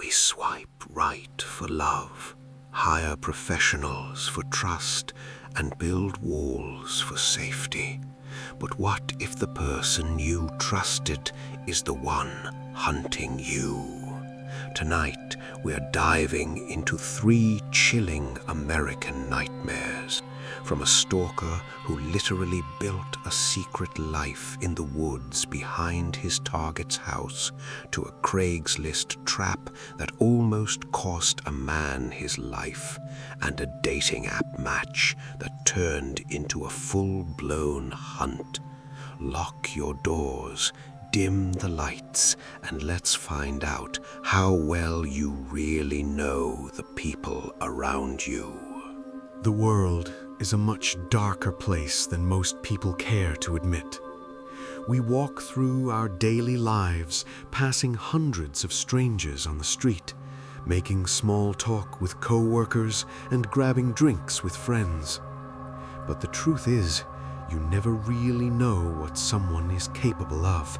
We swipe right for love, hire professionals for trust, and build walls for safety. But what if the person you trusted is the one hunting you? Tonight, we're diving into 3 chilling American nightmares, from a stalker who literally built a secret life in the woods behind his target's house, to a Craigslist trap that almost cost a man his life, and a dating app match that turned into a full-blown hunt. Lock your doors, dim the lights, and let's find out how well you really know the people around you. The world is a much darker place than most people care to admit. We walk through our daily lives, passing hundreds of strangers on the street, making small talk with co-workers and grabbing drinks with friends. But the truth is, you never really know what someone is capable of.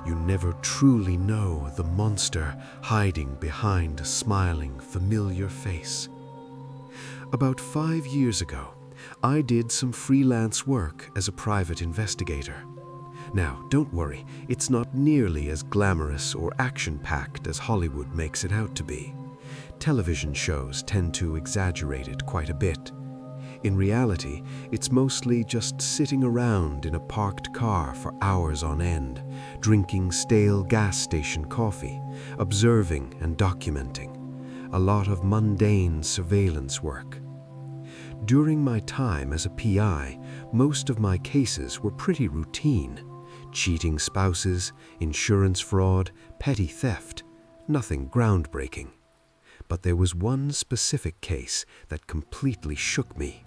You never truly know the monster hiding behind a smiling, familiar face. About 5 years ago, I did some freelance work as a private investigator. Now, don't worry, it's not nearly as glamorous or action-packed as Hollywood makes it out to be. Television shows tend to exaggerate it quite a bit. In reality, it's mostly just sitting around in a parked car for hours on end, drinking stale gas station coffee, observing and documenting. A lot of mundane surveillance work. During my time as a PI, most of my cases were pretty routine. Cheating spouses, insurance fraud, petty theft, nothing groundbreaking. But there was one specific case that completely shook me.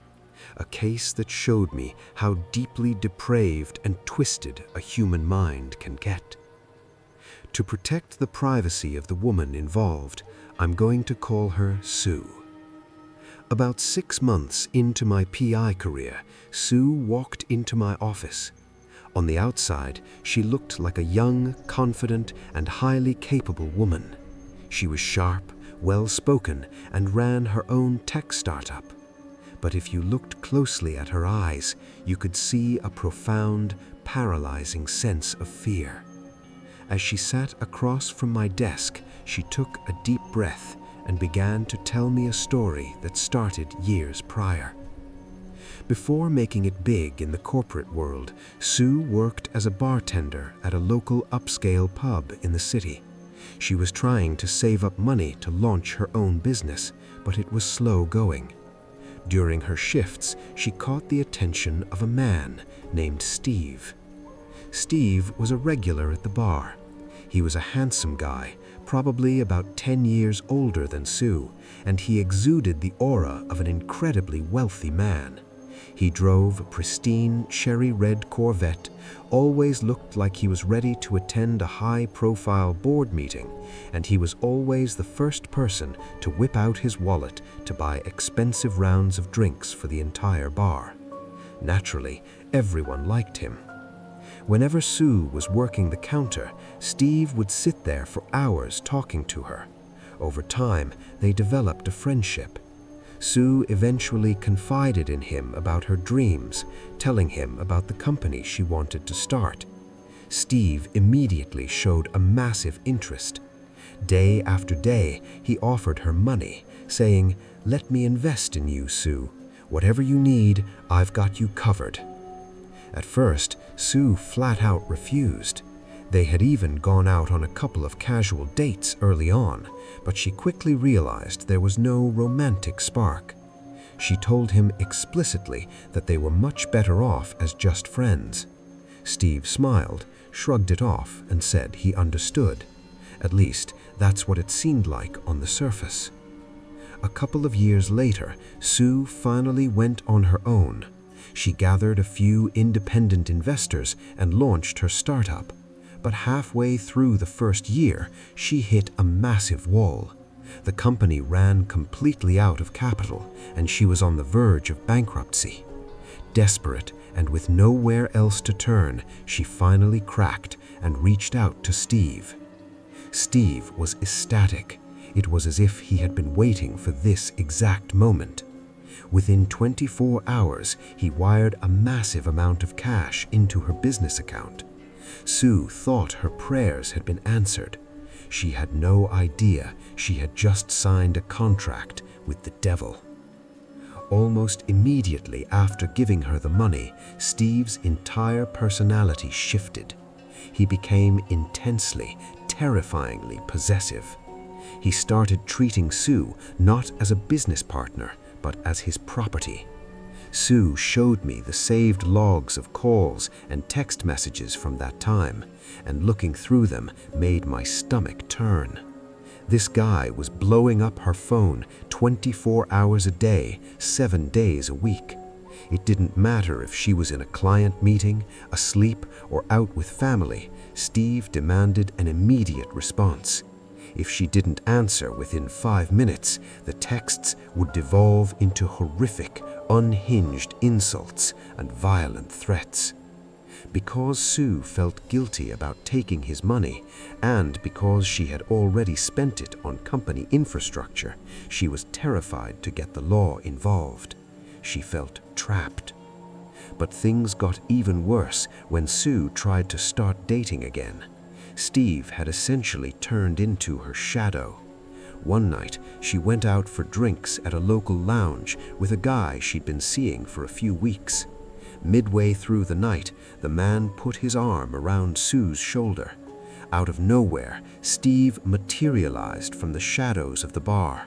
A case that showed me how deeply depraved and twisted a human mind can get. To protect the privacy of the woman involved, I'm going to call her Sue. About 6 months into my PI career, Sue walked into my office. On the outside, she looked like a young, confident, and highly capable woman. She was sharp, well-spoken, and ran her own tech startup. But if you looked closely at her eyes, you could see a profound, paralyzing sense of fear. As she sat across from my desk, she took a deep breath and began to tell me a story that started years prior. Before making it big in the corporate world, Sue worked as a bartender at a local upscale pub in the city. She was trying to save up money to launch her own business, but it was slow going. During her shifts, she caught the attention of a man named Steve. Steve was a regular at the bar. He was a handsome guy, probably about 10 years older than Sue, and he exuded the aura of an incredibly wealthy man. He drove a pristine cherry-red Corvette, always looked like he was ready to attend a high-profile board meeting, and he was always the first person to whip out his wallet to buy expensive rounds of drinks for the entire bar. Naturally, everyone liked him. Whenever Sue was working the counter, Steve would sit there for hours talking to her. Over time, they developed a friendship. Sue eventually confided in him about her dreams, telling him about the company she wanted to start. Steve immediately showed a massive interest. Day after day, he offered her money, saying, "Let me invest in you, Sue. Whatever you need, I've got you covered." At first, Sue flat out refused. They had even gone out on a couple of casual dates early on, but she quickly realized there was no romantic spark. She told him explicitly that they were much better off as just friends. Steve smiled, shrugged it off, and said he understood. At least, that's what it seemed like on the surface. A couple of years later, Sue finally went on her own. She gathered a few independent investors and launched her startup. But halfway through the first year, she hit a massive wall. The company ran completely out of capital, and she was on the verge of bankruptcy. Desperate and with nowhere else to turn, she finally cracked and reached out to Steve. Steve was ecstatic. It was as if he had been waiting for this exact moment. Within 24 hours, he wired a massive amount of cash into her business account. Sue thought her prayers had been answered. She had no idea she had just signed a contract with the devil. Almost immediately after giving her the money, Steve's entire personality shifted. He became intensely, terrifyingly possessive. He started treating Sue not as a business partner, but as his property. Sue showed me the saved logs of calls and text messages from that time, and looking through them made my stomach turn. This guy was blowing up her phone 24 hours a day, 7 days a week. It didn't matter if she was in a client meeting, asleep, or out with family. Steve demanded an immediate response. If she didn't answer within 5 minutes, the texts would devolve into horrific, unhinged insults and violent threats. Because Sue felt guilty about taking his money, and because she had already spent it on company infrastructure, she was terrified to get the law involved. She felt trapped. But things got even worse when Sue tried to start dating again. Steve had essentially turned into her shadow. One night, she went out for drinks at a local lounge with a guy she'd been seeing for a few weeks. Midway through the night, the man put his arm around Sue's shoulder. Out of nowhere, Steve materialized from the shadows of the bar.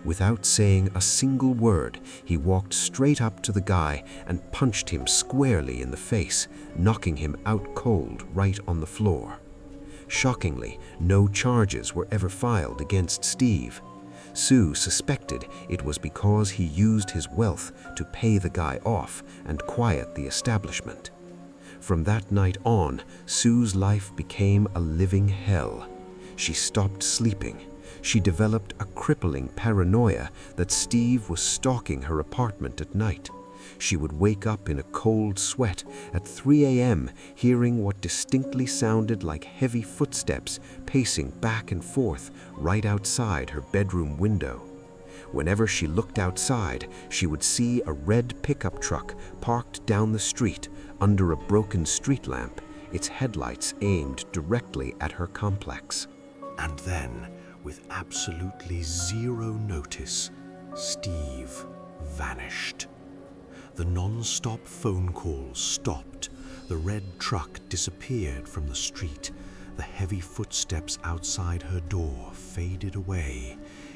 Without saying a single word, he walked straight up to the guy and punched him squarely in the face, knocking him out cold right on the floor. Shockingly, no charges were ever filed against Steve. Sue suspected it was because he used his wealth to pay the guy off and quiet the establishment. From that night on, Sue's life became a living hell. She stopped sleeping. She developed a crippling paranoia that Steve was stalking her apartment at night. She would wake up in a cold sweat at 3 a.m., hearing what distinctly sounded like heavy footsteps pacing back and forth right outside her bedroom window. Whenever she looked outside, she would see a red pickup truck parked down the street under a broken street lamp, its headlights aimed directly at her complex. And then, with absolutely zero notice, Steve vanished. The non-stop phone calls stopped. The red truck disappeared from the street. The heavy footsteps outside her door faded away.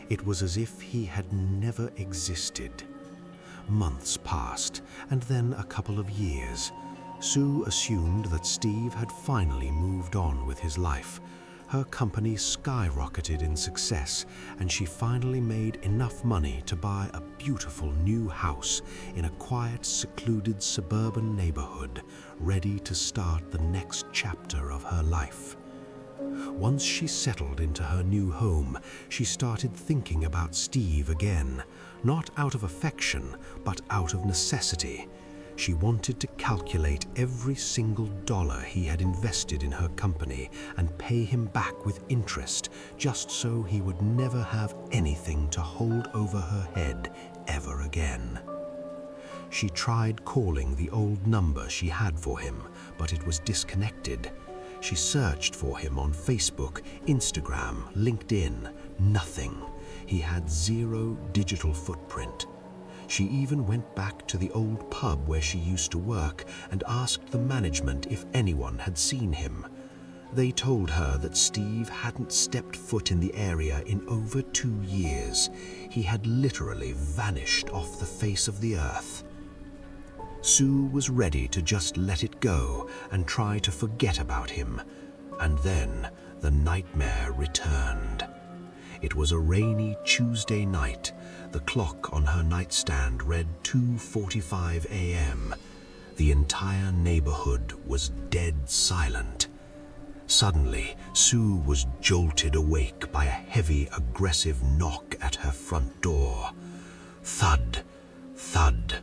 It was as if he had never existed. Months passed, and then a couple of years. Sue assumed that Steve had finally moved on with his life. Her company skyrocketed in success, and she finally made enough money to buy a beautiful new house in a quiet, secluded suburban neighborhood, ready to start the next chapter of her life. Once she settled into her new home, she started thinking about Steve again, not out of affection, but out of necessity. She wanted to calculate every single dollar he had invested in her company and pay him back with interest, just so he would never have anything to hold over her head ever again. She tried calling the old number she had for him, but it was disconnected. She searched for him on Facebook, Instagram, LinkedIn. Nothing. He had zero digital footprint. She even went back to the old pub where she used to work and asked the management if anyone had seen him. They told her that Steve hadn't stepped foot in the area in over 2 years. He had literally vanished off the face of the earth. Sue was ready to just let it go and try to forget about him. And then the nightmare returned. It was a rainy Tuesday night. The clock on her nightstand read 2:45 a.m. The entire neighborhood was dead silent. Suddenly, Sue was jolted awake by a heavy, aggressive knock at her front door. Thud, thud,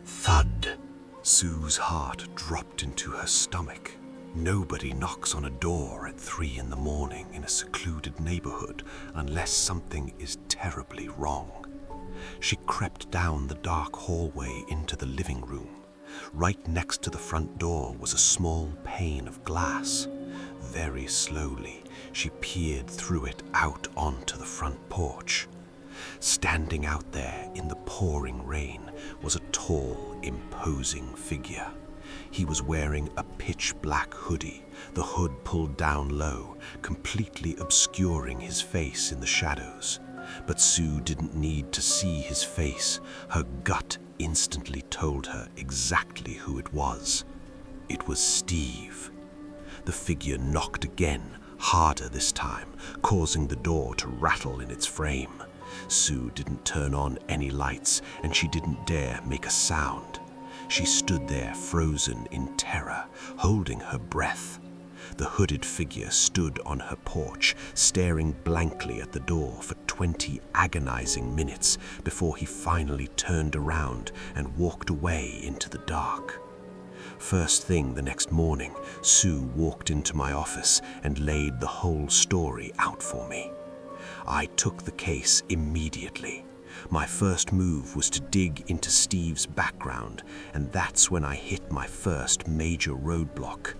thud. Sue's heart dropped into her stomach. Nobody knocks on a door at 3 in the morning in a secluded neighborhood unless something is terribly wrong. She crept down the dark hallway into the living room. Right next to the front door was a small pane of glass. Very slowly, she peered through it out onto the front porch. Standing out there in the pouring rain was a tall, imposing figure. He was wearing a pitch-black hoodie, the hood pulled down low, completely obscuring his face in the shadows. But Sue didn't need to see his face. Her gut instantly told her exactly who it was. It was Steve. The figure knocked again, harder this time, causing the door to rattle in its frame. Sue didn't turn on any lights, and she didn't dare make a sound. She stood there frozen in terror, holding her breath. The hooded figure stood on her porch, staring blankly at the door for 20 agonizing minutes before he finally turned around and walked away into the dark. First thing the next morning, Sue walked into my office and laid the whole story out for me. I took the case immediately. My first move was to dig into Steve's background, and that's when I hit my first major roadblock.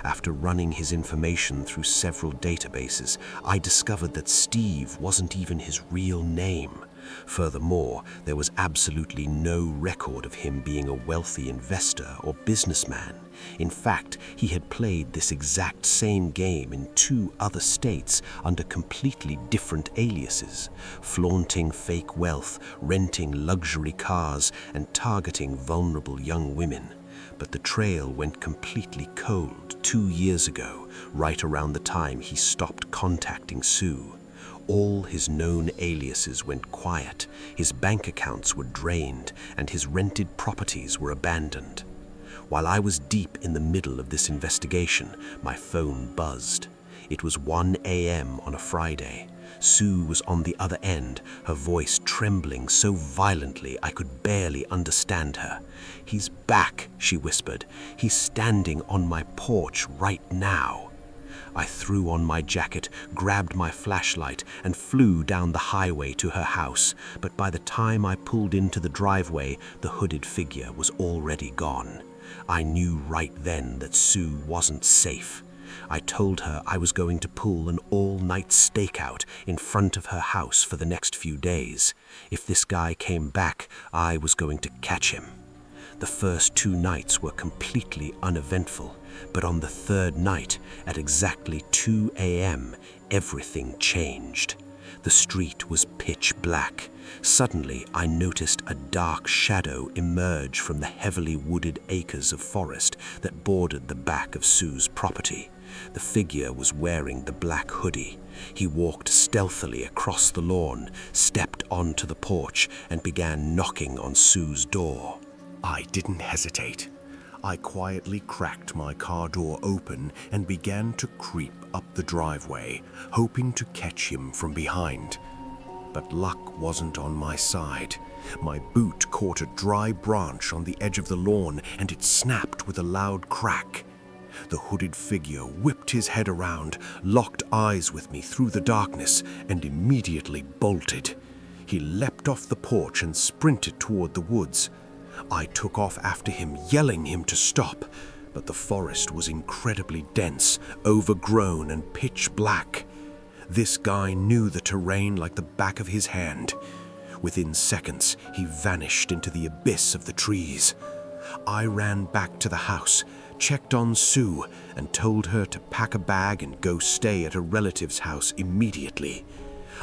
After running his information through several databases, I discovered that Steve wasn't even his real name. Furthermore, there was absolutely no record of him being a wealthy investor or businessman. In fact, he had played this exact same game in 2 other states under completely different aliases, flaunting fake wealth, renting luxury cars, and targeting vulnerable young women. But the trail went completely cold 2 years ago, right around the time he stopped contacting Sue. All his known aliases went quiet, his bank accounts were drained, and his rented properties were abandoned. While I was deep in the middle of this investigation, my phone buzzed. It was 1 a.m. on a Friday. Sue was on the other end, her voice trembling so violently I could barely understand her. "He's back," she whispered. "He's standing on my porch right now." I threw on my jacket, grabbed my flashlight, and flew down the highway to her house. But by the time I pulled into the driveway, the hooded figure was already gone. I knew right then that Sue wasn't safe. I told her I was going to pull an all-night stakeout in front of her house for the next few days. If this guy came back, I was going to catch him. The first 2 nights were completely uneventful, but on the 3rd night, at exactly 2 a.m., everything changed. The street was pitch black. Suddenly, I noticed a dark shadow emerge from the heavily wooded acres of forest that bordered the back of Sue's property. The figure was wearing the black hoodie. He walked stealthily across the lawn, stepped onto the porch, and began knocking on Sue's door. I didn't hesitate. I quietly cracked my car door open and began to creep up the driveway, hoping to catch him from behind. But luck wasn't on my side. My boot caught a dry branch on the edge of the lawn, and it snapped with a loud crack. The hooded figure whipped his head around, locked eyes with me through the darkness, and immediately bolted. He leapt off the porch and sprinted toward the woods. I took off after him, yelling him to stop, but the forest was incredibly dense, overgrown, and pitch black. This guy knew the terrain like the back of his hand. Within seconds, he vanished into the abyss of the trees. I ran back to the house, checked on Sue, and told her to pack a bag and go stay at a relative's house immediately.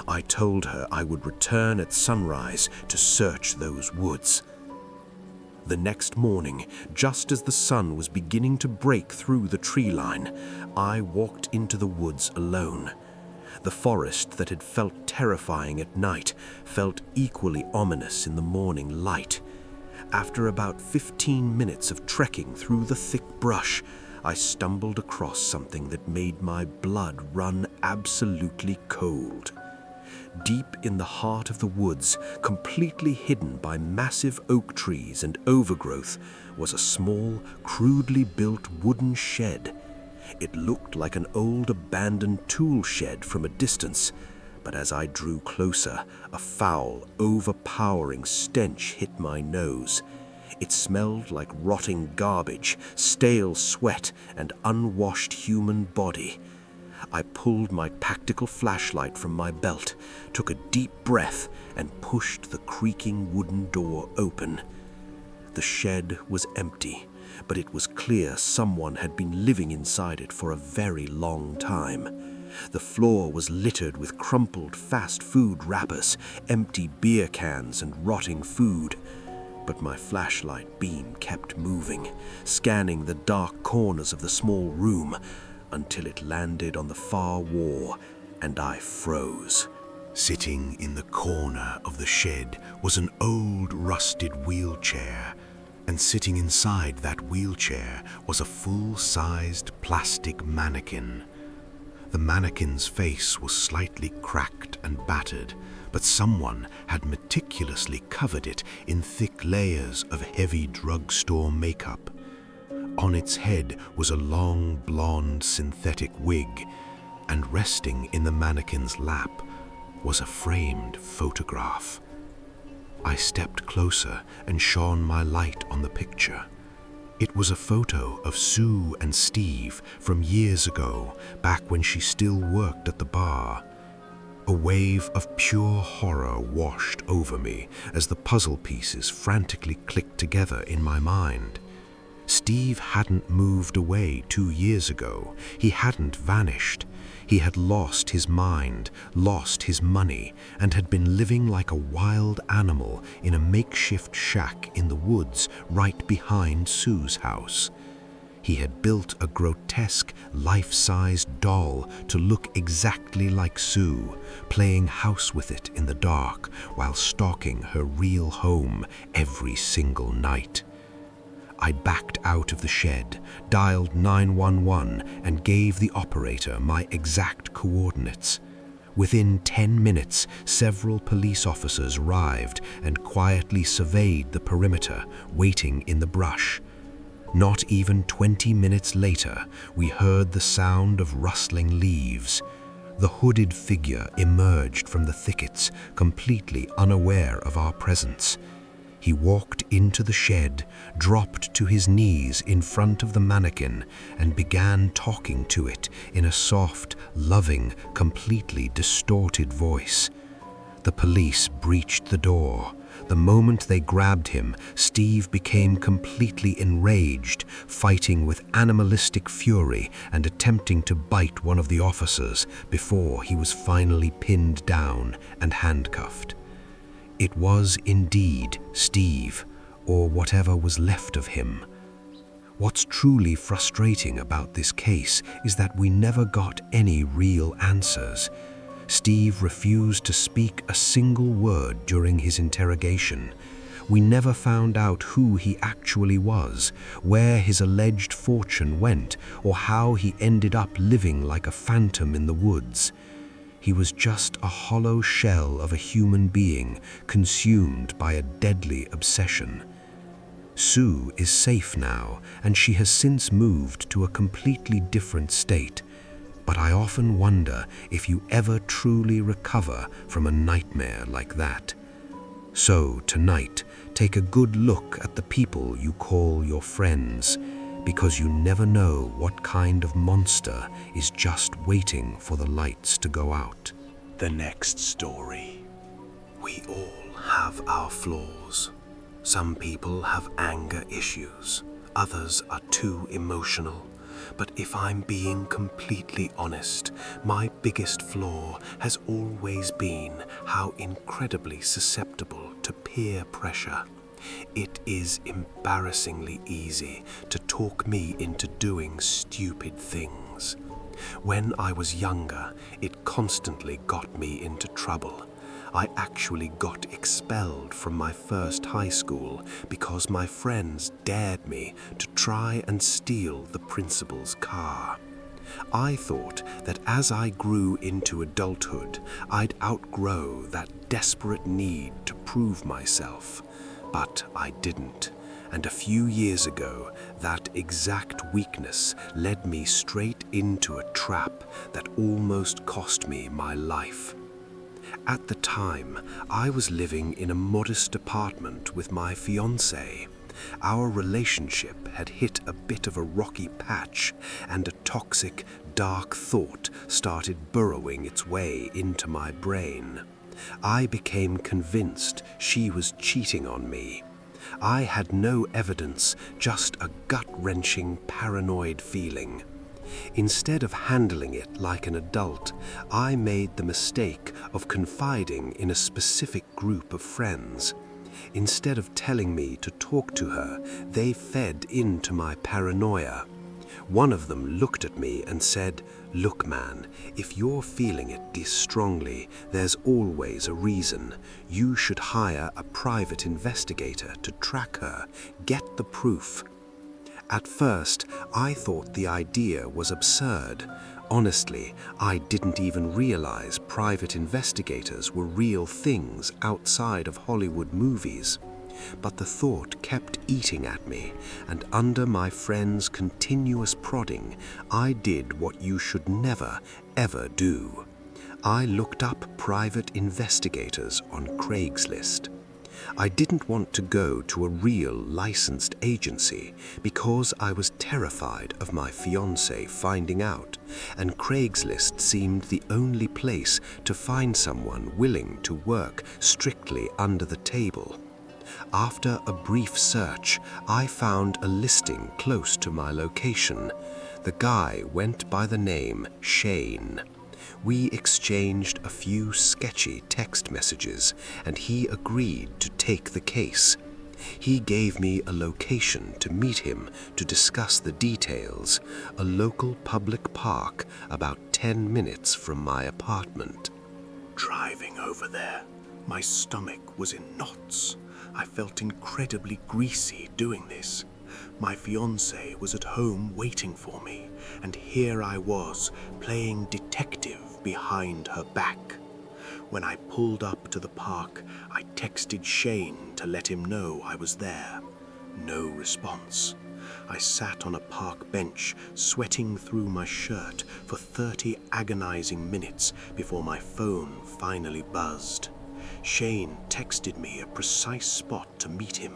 I told her I would return at sunrise to search those woods. The next morning, just as the sun was beginning to break through the tree line, I walked into the woods alone. The forest that had felt terrifying at night felt equally ominous in the morning light. After about 15 minutes of trekking through the thick brush, I stumbled across something that made my blood run absolutely cold. Deep in the heart of the woods, completely hidden by massive oak trees and overgrowth, was a small, crudely built wooden shed. It looked like an old abandoned tool shed from a distance, but as I drew closer, a foul, overpowering stench hit my nose. It smelled like rotting garbage, stale sweat, and unwashed human body. I pulled my tactical flashlight from my belt, took a deep breath, and pushed the creaking wooden door open. The shed was empty, but it was clear someone had been living inside it for a very long time. The floor was littered with crumpled fast food wrappers, empty beer cans, and rotting food. But my flashlight beam kept moving, scanning the dark corners of the small room until it landed on the far wall, and I froze. Sitting in the corner of the shed was an old rusted wheelchair, and sitting inside that wheelchair was a full-sized plastic mannequin. The mannequin's face was slightly cracked and battered, but someone had meticulously covered it in thick layers of heavy drugstore makeup. On its head was a long blonde synthetic wig, and resting in the mannequin's lap was a framed photograph. I stepped closer and shone my light on the picture. It was a photo of Sue and Steve from years ago, back when she still worked at the bar. A wave of pure horror washed over me as the puzzle pieces frantically clicked together in my mind. Steve hadn't moved away 2 years ago. He hadn't vanished. He had lost his mind, lost his money, and had been living like a wild animal in a makeshift shack in the woods right behind Sue's house. He had built a grotesque, life-sized doll to look exactly like Sue, playing house with it in the dark while stalking her real home every single night. I backed out of the shed, dialed 911, and gave the operator my exact coordinates. Within 10 minutes, several police officers arrived and quietly surveyed the perimeter, waiting in the brush. Not even 20 minutes later, we heard the sound of rustling leaves. The hooded figure emerged from the thickets, completely unaware of our presence. He walked into the shed, dropped to his knees in front of the mannequin, and began talking to it in a soft, loving, completely distorted voice. The police breached the door. The moment they grabbed him, Steve became completely enraged, fighting with animalistic fury and attempting to bite one of the officers before he was finally pinned down and handcuffed. It was indeed Steve, or whatever was left of him. What's truly frustrating about this case is that we never got any real answers. Steve refused to speak a single word during his interrogation. We never found out who he actually was, where his alleged fortune went, or how he ended up living like a phantom in the woods. He was just a hollow shell of a human being consumed by a deadly obsession. Sue is safe now, and she has since moved to a completely different state. But I often wonder if you ever truly recover from a nightmare like that. So tonight, take a good look at the people you call your friends, because you never know what kind of monster is just waiting for the lights to go out. The next story. We all have our flaws. Some people have anger issues, others are too emotional. But if I'm being completely honest, my biggest flaw has always been how incredibly susceptible to peer pressure. It is embarrassingly easy to talk me into doing stupid things. When I was younger, it constantly got me into trouble. I actually got expelled from my first high school because my friends dared me to try and steal the principal's car. I thought that as I grew into adulthood, I'd outgrow that desperate need to prove myself. But I didn't, And a few years ago, that exact weakness led me straight into a trap that almost cost me my life. At the time, I was living in a modest apartment with my fiancée. Our relationship had hit a bit of a rocky patch, and a toxic, dark thought started burrowing its way into my brain. I became convinced she was cheating on me. I had no evidence, just a gut-wrenching, paranoid feeling. Instead of handling it like an adult, I made the mistake of confiding in a specific group of friends. Instead of telling me to talk to her, they fed into my paranoia. One of them looked at me and said, "Look, man, if you're feeling it this strongly, there's always a reason. You should hire a private investigator to track her. Get the proof." At first, I thought the idea was absurd. Honestly, I didn't even realize private investigators were real things outside of Hollywood movies. But the thought kept eating at me, and under my friend's continuous prodding, I did what you should never, ever do. I looked up private investigators on Craigslist. I didn't want to go to a real licensed agency because I was terrified of my fiancé finding out, and Craigslist seemed the only place to find someone willing to work strictly under the table. After a brief search, I found a listing close to my location. The guy went by the name Shane. We exchanged a few sketchy text messages, and he agreed to take the case. He gave me a location to meet him to discuss the details, a local public park about 10 minutes from my apartment. Driving over there, my stomach was in knots. I felt incredibly greasy doing this. My fiancée was at home waiting for me, and here I was, playing detective behind her back. When I pulled up to the park, I texted Shane to let him know I was there. No response. I sat on a park bench, sweating through my shirt for 30 agonizing minutes before my phone finally buzzed. Shane texted me a precise spot to meet him,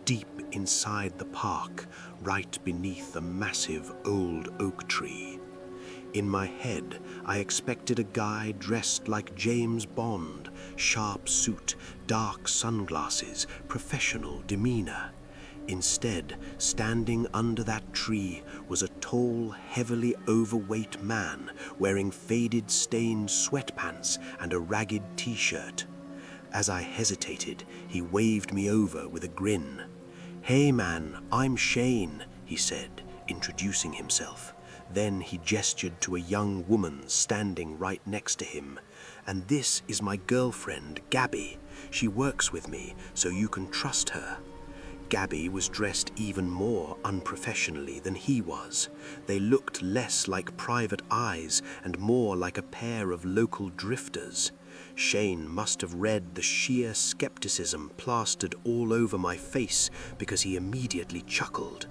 deep inside the park, right beneath a massive old oak tree. In my head, I expected a guy dressed like James Bond, sharp suit, dark sunglasses, professional demeanor. Instead, standing under that tree was a tall, heavily overweight man wearing faded, stained sweatpants and a ragged t-shirt. As I hesitated, he waved me over with a grin. "Hey man, I'm Shane," he said, introducing himself. Then he gestured to a young woman standing right next to him. "And this is my girlfriend, Gabby. She works with me, so you can trust her." Gabby was dressed even more unprofessionally than he was. They looked less like private eyes and more like a pair of local drifters. Shane must have read the sheer skepticism plastered all over my face because he immediately chuckled.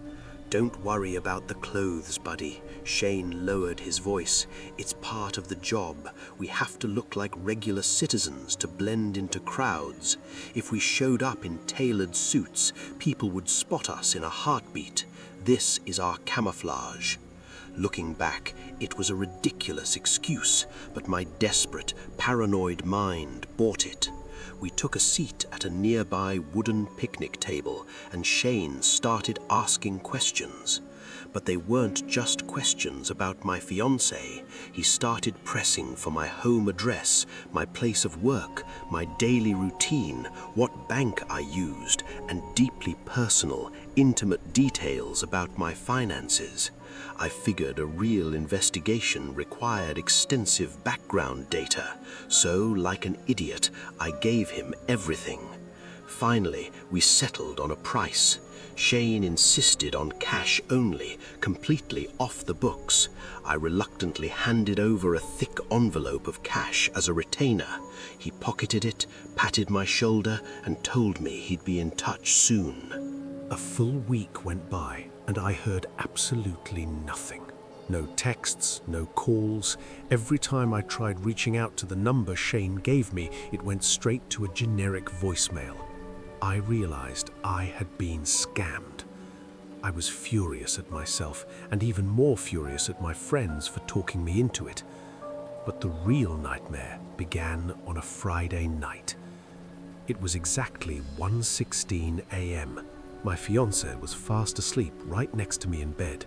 "Don't worry about the clothes, buddy." Shane lowered his voice. "It's part of the job. We have to look like regular citizens to blend into crowds. If we showed up in tailored suits, people would spot us in a heartbeat. This is our camouflage." Looking back, it was a ridiculous excuse, but my desperate, paranoid mind bought it. We took a seat at a nearby wooden picnic table, and Shane started asking questions. But they weren't just questions about my fiancée. He started pressing for my home address, my place of work, my daily routine, what bank I used, and deeply personal, intimate details about my finances. I figured a real investigation required extensive background data, so, like an idiot, I gave him everything. Finally, we settled on a price. Shane insisted on cash only, completely off the books. I reluctantly handed over a thick envelope of cash as a retainer. He pocketed it, patted my shoulder, and told me he'd be in touch soon. A full week went by, and I heard absolutely nothing. No texts, no calls. Every time I tried reaching out to the number Shane gave me, it went straight to a generic voicemail. I realized I had been scammed. I was furious at myself, and even more furious at my friends for talking me into it. But the real nightmare began on a Friday night. It was exactly 1:16 a.m. My fiancée was fast asleep right next to me in bed.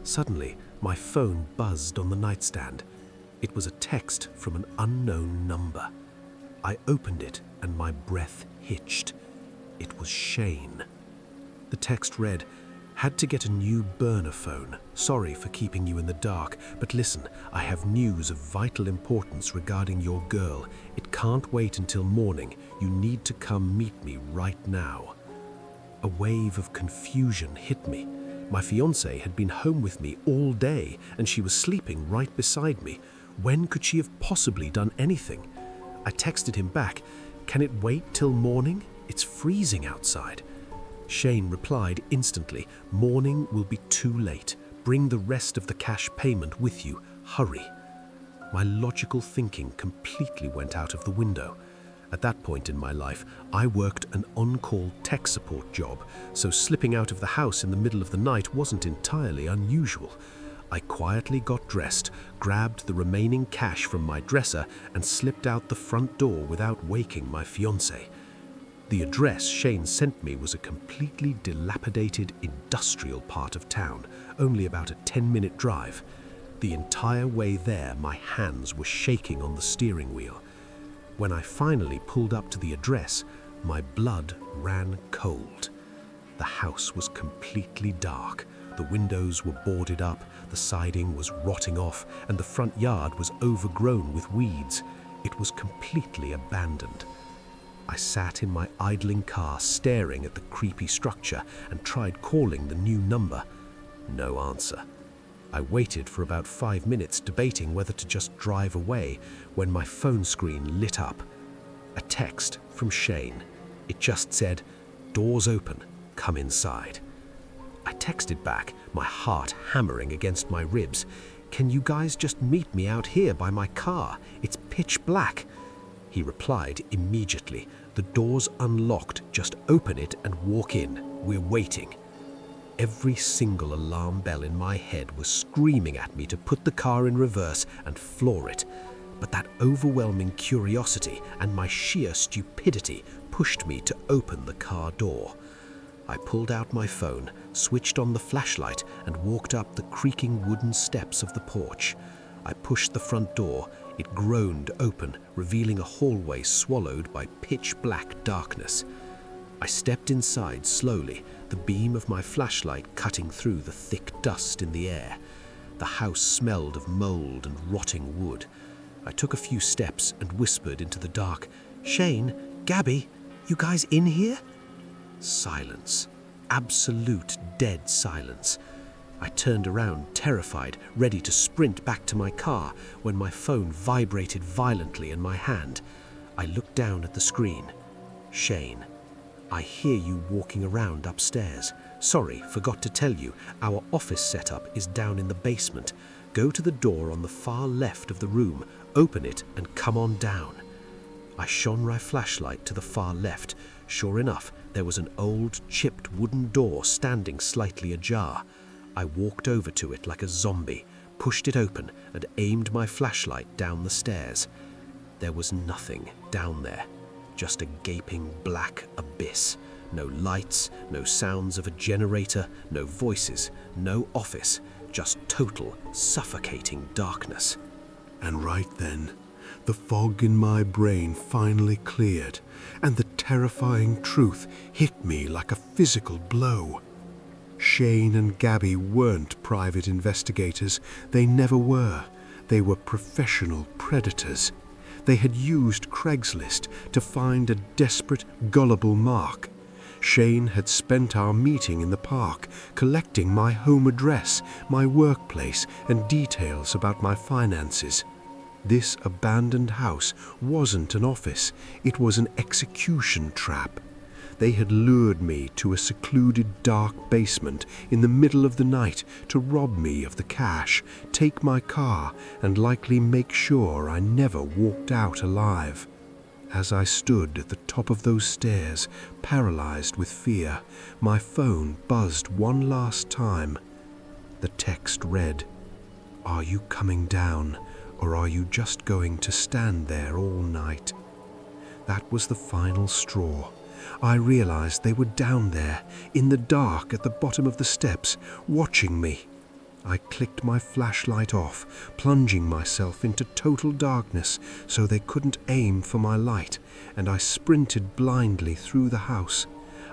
Suddenly, my phone buzzed on the nightstand. It was a text from an unknown number. I opened it and my breath hitched. It was Shane. The text read, "Had to get a new burner phone. Sorry for keeping you in the dark, but listen, I have news of vital importance regarding your girl. It can't wait until morning. You need to come meet me right now." A wave of confusion hit me. My fiancée had been home with me all day, and she was sleeping right beside me. When could she have possibly done anything? I texted him back, "Can it wait till morning? It's freezing outside." Shane replied instantly, "Morning will be too late. Bring the rest of the cash payment with you. Hurry." My logical thinking completely went out of the window. At that point in my life, I worked an on-call tech support job, so slipping out of the house in the middle of the night wasn't entirely unusual. I quietly got dressed, grabbed the remaining cash from my dresser, and slipped out the front door without waking my fiancée. The address Shane sent me was a completely dilapidated industrial part of town, only about a 10-minute drive. The entire way there, my hands were shaking on the steering wheel. When I finally pulled up to the address, my blood ran cold. The house was completely dark. The windows were boarded up, the siding was rotting off, and the front yard was overgrown with weeds. It was completely abandoned. I sat in my idling car staring at the creepy structure and tried calling the new number. No answer. I waited for about 5 minutes debating whether to just drive away when my phone screen lit up. A text from Shane. It just said, "Doors open, come inside." I texted back, my heart hammering against my ribs, "Can you guys just meet me out here by my car? It's pitch black." He replied immediately, "The door's unlocked, just open it and walk in. We're waiting." Every single alarm bell in my head was screaming at me to put the car in reverse and floor it. But that overwhelming curiosity and my sheer stupidity pushed me to open the car door. I pulled out my phone, switched on the flashlight, and walked up the creaking wooden steps of the porch. I pushed the front door. It groaned open, revealing a hallway swallowed by pitch-black darkness. I stepped inside slowly, the beam of my flashlight cutting through the thick dust in the air. The house smelled of mold and rotting wood. I took a few steps and whispered into the dark, "Shane, Gabby, you guys in here?" Silence. Absolute dead silence. I turned around, terrified, ready to sprint back to my car, when my phone vibrated violently in my hand. I looked down at the screen. "Shane, I hear you walking around upstairs. Sorry, forgot to tell you, our office setup is down in the basement. Go to the door on the far left of the room, open it, and come on down." I shone my flashlight to the far left. Sure enough, there was an old, chipped wooden door standing slightly ajar. I walked over to it like a zombie, pushed it open, and aimed my flashlight down the stairs. There was nothing down there, just a gaping black abyss. No lights, no sounds of a generator, no voices, no office, just total, suffocating darkness. And right then, the fog in my brain finally cleared, and the terrifying truth hit me like a physical blow. Shane and Gabby weren't private investigators. They never were. They were professional predators. They had used Craigslist to find a desperate, gullible mark. Shane had spent our meeting in the park collecting my home address, my workplace, and details about my finances. This abandoned house wasn't an office. It was an execution trap. They had lured me to a secluded dark basement in the middle of the night to rob me of the cash, take my car, and likely make sure I never walked out alive. As I stood at the top of those stairs, paralyzed with fear, my phone buzzed one last time. The text read, "Are you coming down, or are you just going to stand there all night?" That was the final straw. I realized they were down there, in the dark at the bottom of the steps, watching me. I clicked my flashlight off, plunging myself into total darkness so they couldn't aim for my light, and I sprinted blindly through the house.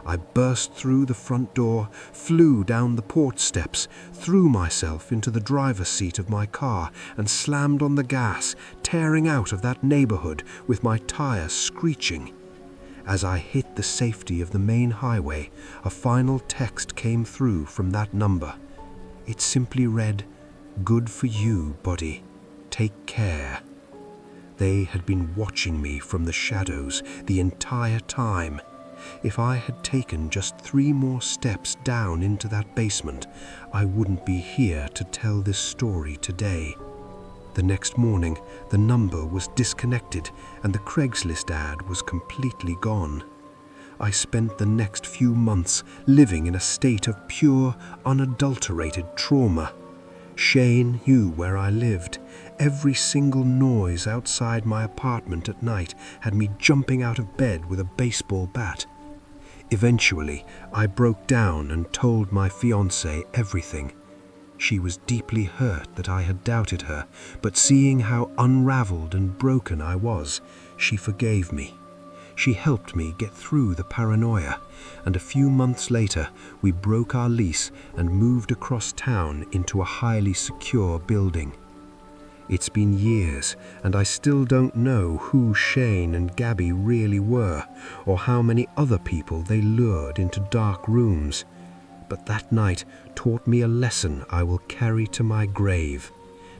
I burst through the front door, flew down the porch steps, threw myself into the driver's seat of my car, and slammed on the gas, tearing out of that neighborhood with my tires screeching. As I hit the safety of the main highway, a final text came through from that number. It simply read, "Good for you, buddy. Take care." They had been watching me from the shadows the entire time. If I had taken just 3 more steps down into that basement, I wouldn't be here to tell this story today. The next morning, the number was disconnected and the Craigslist ad was completely gone. I spent the next few months living in a state of pure, unadulterated trauma. Shane knew where I lived. Every single noise outside my apartment at night had me jumping out of bed with a baseball bat. Eventually, I broke down and told my fiancée everything. She was deeply hurt that I had doubted her, but seeing how unraveled and broken I was, she forgave me. She helped me get through the paranoia, and a few months later, we broke our lease and moved across town into a highly secure building. It's been years, and I still don't know who Shane and Gabby really were, or how many other people they lured into dark rooms. But that night taught me a lesson I will carry to my grave.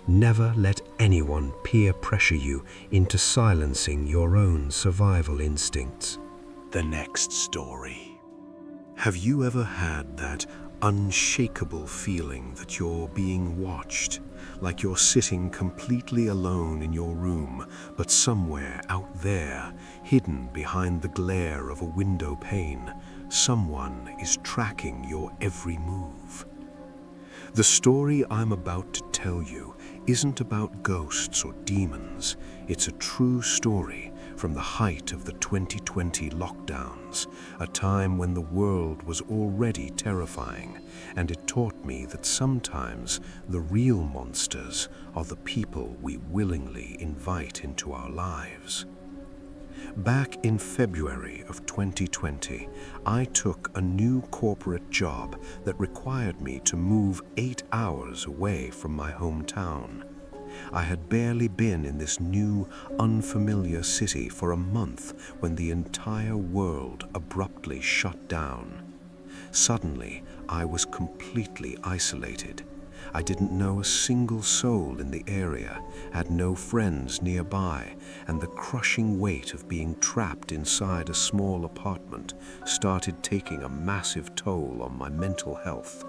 Never let anyone peer pressure you into silencing your own survival instincts. The next story. Have you ever had that unshakable feeling that you're being watched? Like you're sitting completely alone in your room, but somewhere out there, hidden behind the glare of a window pane, someone is tracking your every move. The story I'm about to tell you isn't about ghosts or demons. It's a true story from the height of the 2020 lockdowns, a time when the world was already terrifying, and it taught me that sometimes the real monsters are the people we willingly invite into our lives. Back in February of 2020, I took a new corporate job that required me to move 8 hours away from my hometown. I had barely been in this new, unfamiliar city for a month when the entire world abruptly shut down. Suddenly, I was completely isolated. I didn't know a single soul in the area, had no friends nearby, and the crushing weight of being trapped inside a small apartment started taking a massive toll on my mental health.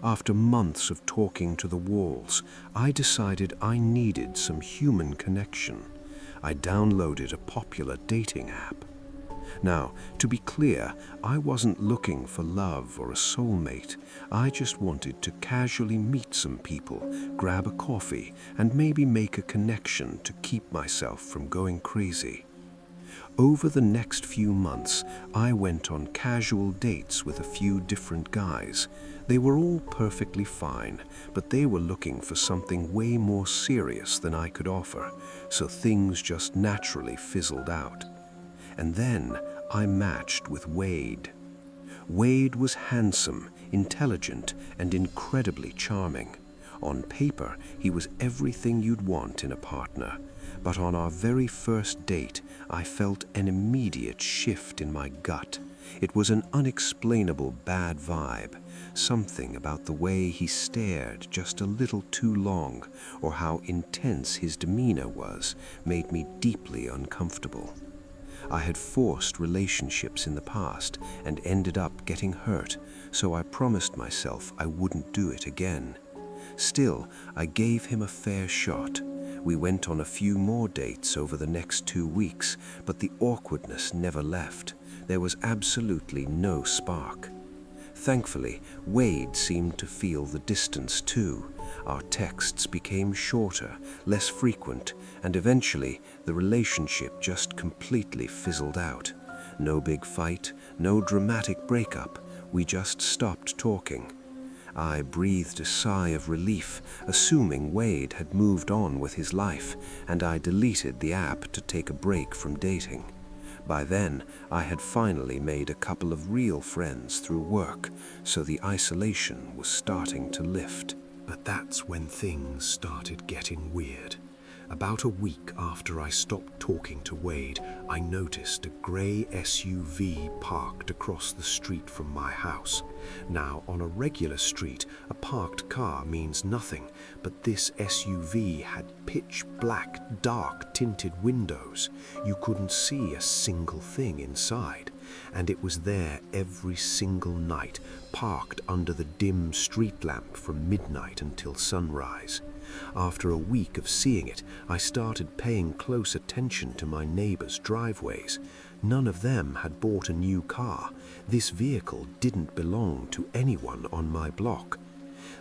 After months of talking to the walls, I decided I needed some human connection. I downloaded a popular dating app. Now, to be clear, I wasn't looking for love or a soulmate. I just wanted to casually meet some people, grab a coffee, and maybe make a connection to keep myself from going crazy. Over the next few months, I went on casual dates with a few different guys. They were all perfectly fine, but they were looking for something way more serious than I could offer, so things just naturally fizzled out. And then I matched with Wade. Wade was handsome, intelligent, and incredibly charming. On paper, he was everything you'd want in a partner. But on our very first date, I felt an immediate shift in my gut. It was an unexplainable bad vibe. Something about the way he stared just a little too long, or how intense his demeanor was, made me deeply uncomfortable. I had forced relationships in the past and ended up getting hurt, so I promised myself I wouldn't do it again. Still, I gave him a fair shot. We went on a few more dates over the next 2 weeks, but the awkwardness never left. There was absolutely no spark. Thankfully, Wade seemed to feel the distance too. Our texts became shorter, less frequent, and eventually the relationship just completely fizzled out. No big fight, no dramatic breakup. We just stopped talking. I breathed a sigh of relief, assuming Wade had moved on with his life, and I deleted the app to take a break from dating. By then, I had finally made a couple of real friends through work, so the isolation was starting to lift. But that's when things started getting weird. About a week after I stopped talking to Wade, I noticed a grey SUV parked across the street from my house. Now, on a regular street, a parked car means nothing, but this SUV had pitch black, dark tinted windows. You couldn't see a single thing inside, and it was there every single night, parked under the dim street lamp from midnight until sunrise. After a week of seeing it, I started paying close attention to my neighbors' driveways. None of them had bought a new car. This vehicle didn't belong to anyone on my block.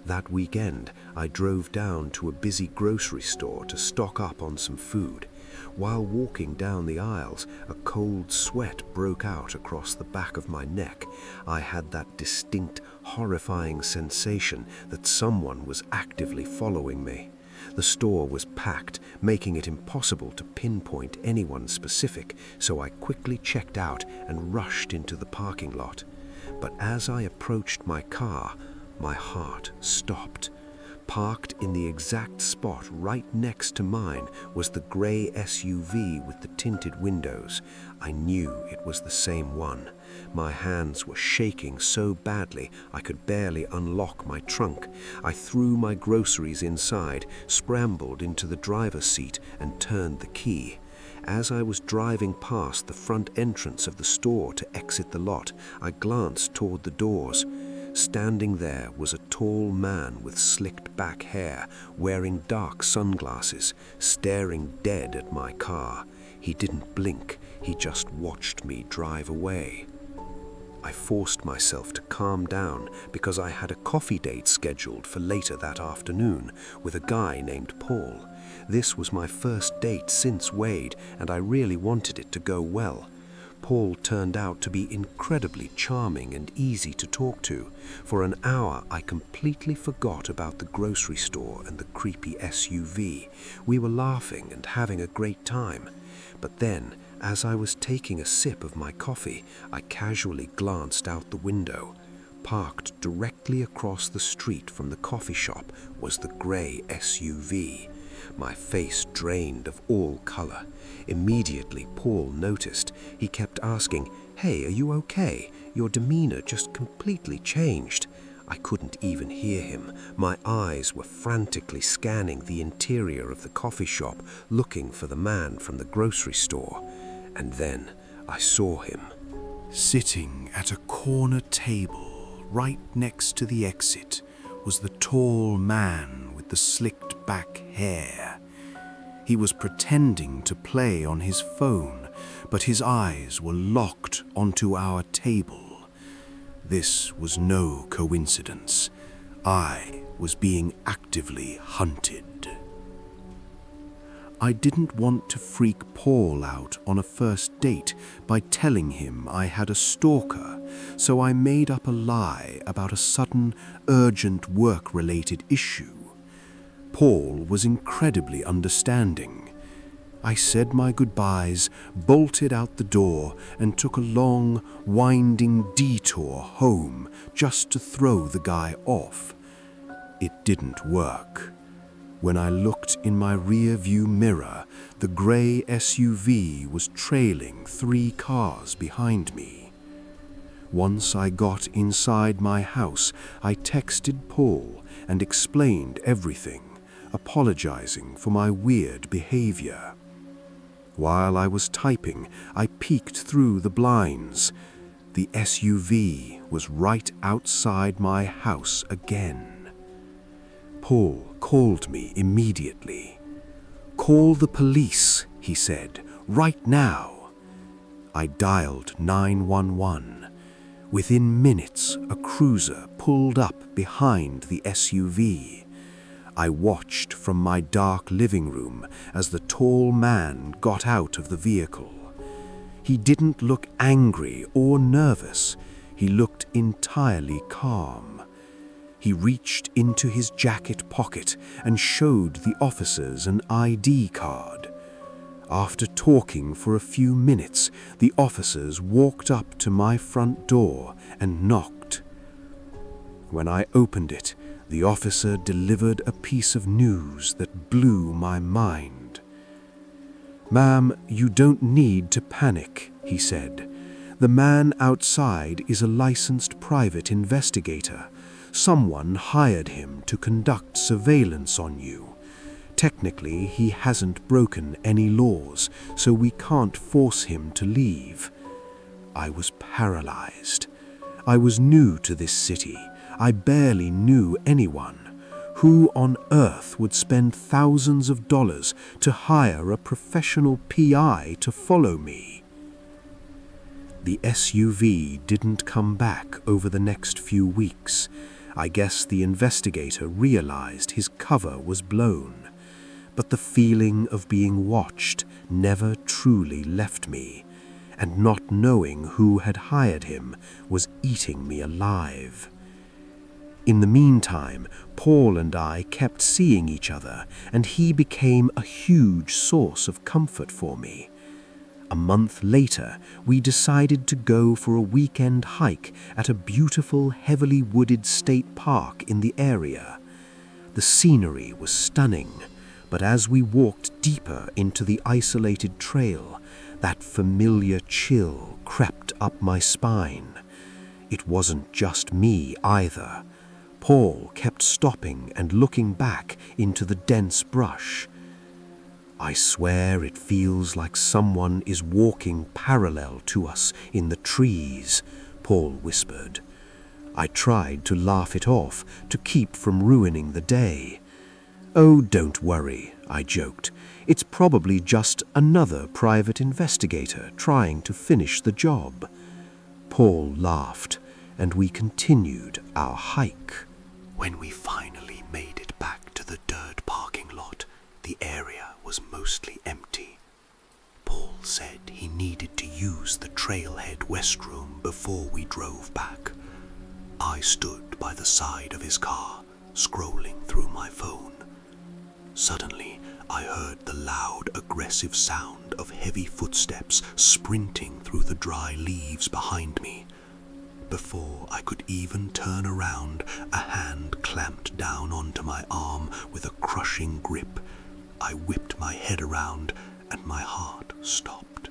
That weekend, I drove down to a busy grocery store to stock up on some food. While walking down the aisles, a cold sweat broke out across the back of my neck. I had that distinct, horrifying sensation that someone was actively following me. The store was packed, making it impossible to pinpoint anyone specific, so I quickly checked out and rushed into the parking lot. But as I approached my car, my heart stopped. Parked in the exact spot right next to mine was the grey SUV with the tinted windows. I knew it was the same one. My hands were shaking so badly I could barely unlock my trunk. I threw my groceries inside, scrambled into the driver's seat, and turned the key. As I was driving past the front entrance of the store to exit the lot, I glanced toward the doors. Standing there was a tall man with slicked back hair, wearing dark sunglasses, staring dead at my car. He didn't blink, he just watched me drive away. I forced myself to calm down because I had a coffee date scheduled for later that afternoon with a guy named Paul. This was my first date since Wade, and I really wanted it to go well. Paul turned out to be incredibly charming and easy to talk to. For an hour, I completely forgot about the grocery store and the creepy SUV. We were laughing and having a great time. But then, as I was taking a sip of my coffee, I casually glanced out the window. Parked directly across the street from the coffee shop was the grey SUV. My face drained of all color. Immediately, Paul noticed. He kept asking, "Hey, are you okay? Your demeanor just completely changed." I couldn't even hear him. My eyes were frantically scanning the interior of the coffee shop, looking for the man from the grocery store. And then I saw him. Sitting at a corner table right next to the exit was the tall man with the slicked back hair. He was pretending to play on his phone, but his eyes were locked onto our table. This was no coincidence. I was being actively hunted. I didn't want to freak Paul out on a first date by telling him I had a stalker, so I made up a lie about a sudden, urgent work-related issue. Paul was incredibly understanding. I said my goodbyes, bolted out the door, and took a long, winding detour home just to throw the guy off. It didn't work. When I looked in my rear-view mirror, the grey SUV was trailing 3 cars behind me. Once I got inside my house, I texted Paul and explained everything, apologizing for my weird behavior. While I was typing, I peeked through the blinds. The SUV was right outside my house again. Paul called me immediately. "Call the police," he said, "right now." I dialed 911. Within minutes, a cruiser pulled up behind the SUV. I watched from my dark living room as the tall man got out of the vehicle. He didn't look angry or nervous. He looked entirely calm. He reached into his jacket pocket and showed the officers an ID card. After talking for a few minutes, the officers walked up to my front door and knocked. When I opened it, the officer delivered a piece of news that blew my mind. "Ma'am, you don't need to panic," he said. "The man outside is a licensed private investigator. Someone hired him to conduct surveillance on you. Technically, he hasn't broken any laws, so we can't force him to leave." I was paralyzed. I was new to this city. I barely knew anyone. Who on earth would spend thousands of dollars to hire a professional PI to follow me? The SUV didn't come back over the next few weeks. I guess the investigator realized his cover was blown. But the feeling of being watched never truly left me, and not knowing who had hired him was eating me alive. In the meantime, Paul and I kept seeing each other, and he became a huge source of comfort for me. A month later, we decided to go for a weekend hike at a beautiful, heavily wooded state park in the area. The scenery was stunning, but as we walked deeper into the isolated trail, that familiar chill crept up my spine. It wasn't just me either. Paul kept stopping and looking back into the dense brush. "I swear it feels like someone is walking parallel to us in the trees," Paul whispered. I tried to laugh it off to keep from ruining the day. "Oh, don't worry," I joked. "It's probably just another private investigator trying to finish the job." Paul laughed, and we continued our hike. When we finally made it back to the dirt parking lot, the area was mostly empty. Paul said he needed to use the trailhead restroom before we drove back. I stood by the side of his car, scrolling through my phone. Suddenly, I heard the loud, aggressive sound of heavy footsteps sprinting through the dry leaves behind me. Before I could even turn around, a hand clamped down onto my arm with a crushing grip. I whipped my head around, and my heart stopped.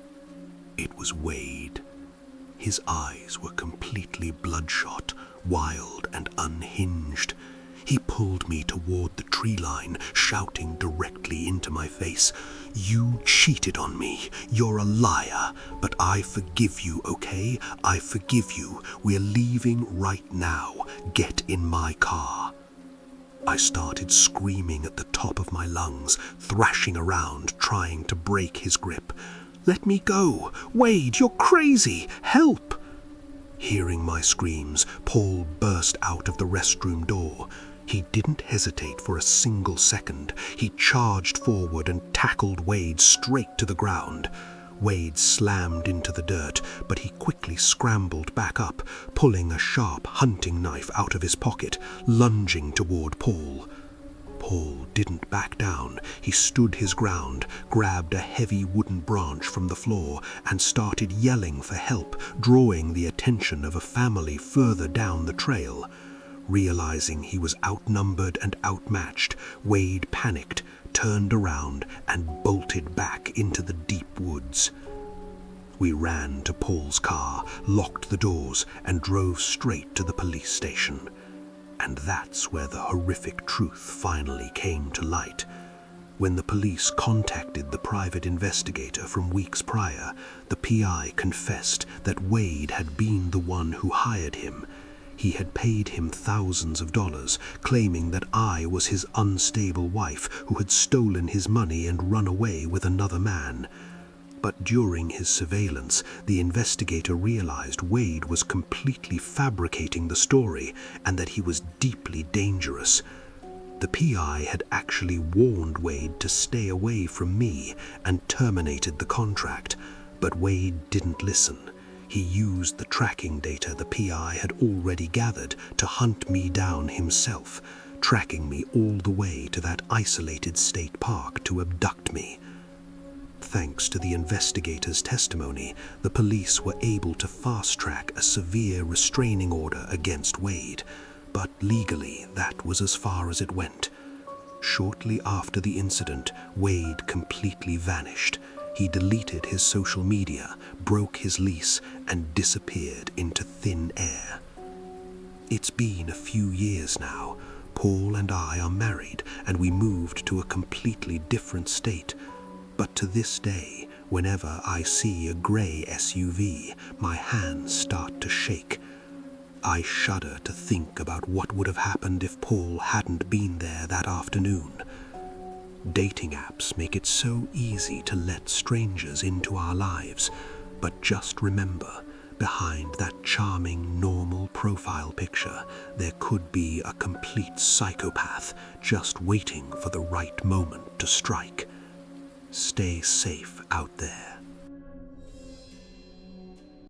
It was Wade. His eyes were completely bloodshot, wild and unhinged. He pulled me toward the tree line, shouting directly into my face, "You cheated on me. You're a liar. But I forgive you, okay? I forgive you. We're leaving right now. Get in my car." I started screaming at the top of my lungs, thrashing around, trying to break his grip. "Let me go! Wade, you're crazy! Help!" Hearing my screams, Paul burst out of the restroom door. He didn't hesitate for a single second. He charged forward and tackled Wade straight to the ground. Wade slammed into the dirt, but he quickly scrambled back up, pulling a sharp hunting knife out of his pocket, lunging toward Paul. Paul didn't back down. He stood his ground, grabbed a heavy wooden branch from the floor, and started yelling for help, drawing the attention of a family further down the trail. Realizing he was outnumbered and outmatched, Wade panicked, turned around, and bolted back into the deep woods. We ran to Paul's car, locked the doors, and drove straight to the police station. And that's where the horrific truth finally came to light. When the police contacted the private investigator from weeks prior, the PI confessed that Wade had been the one who hired him. He had paid him thousands of dollars, claiming that I was his unstable wife who had stolen his money and run away with another man. But during his surveillance, the investigator realized Wade was completely fabricating the story and that he was deeply dangerous. The PI had actually warned Wade to stay away from me and terminated the contract, but Wade didn't listen. He used the tracking data the PI had already gathered to hunt me down himself, tracking me all the way to that isolated state park to abduct me. Thanks to the investigator's testimony, the police were able to fast-track a severe restraining order against Wade, but legally that was as far as it went. Shortly after the incident, Wade completely vanished. He deleted his social media, broke his lease, and disappeared into thin air. It's been a few years now. Paul and I are married, and we moved to a completely different state. But to this day, whenever I see a grey SUV, my hands start to shake. I shudder to think about what would have happened if Paul hadn't been there that afternoon. Dating apps make it so easy to let strangers into our lives, but just remember, behind that charming, normal profile picture, there could be a complete psychopath just waiting for the right moment to strike. Stay safe out there.